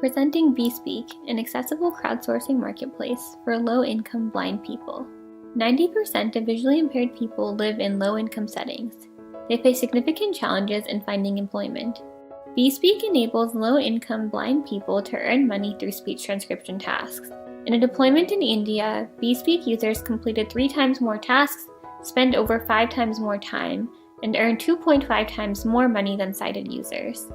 Presenting BSpeak, an accessible crowdsourcing marketplace for low-income blind people. 90% of visually impaired people live in low-income settings. They face significant challenges in finding employment. BSpeak enables low-income blind people to earn money through speech transcription tasks. In a deployment in India, BSpeak users completed 3 times more tasks, spent over 5 times more time, and earned 2.5 times more money than sighted users.